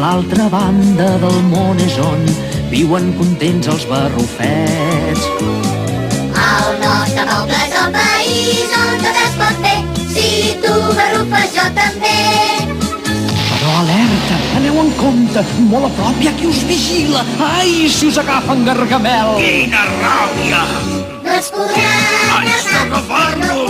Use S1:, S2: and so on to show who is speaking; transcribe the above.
S1: l'altra banda del món és on viuen contents els barrufets.
S2: El nostre poble és el país on tot es pot fer. Si tu barrufes, jo també.
S1: Però alerta, aneu en compte, molt a prop hi ha qui us vigila. Ai, si us agafen Gargamel!
S3: Quina ràbia!
S2: No ens podran
S3: Haig d'agafar-lo!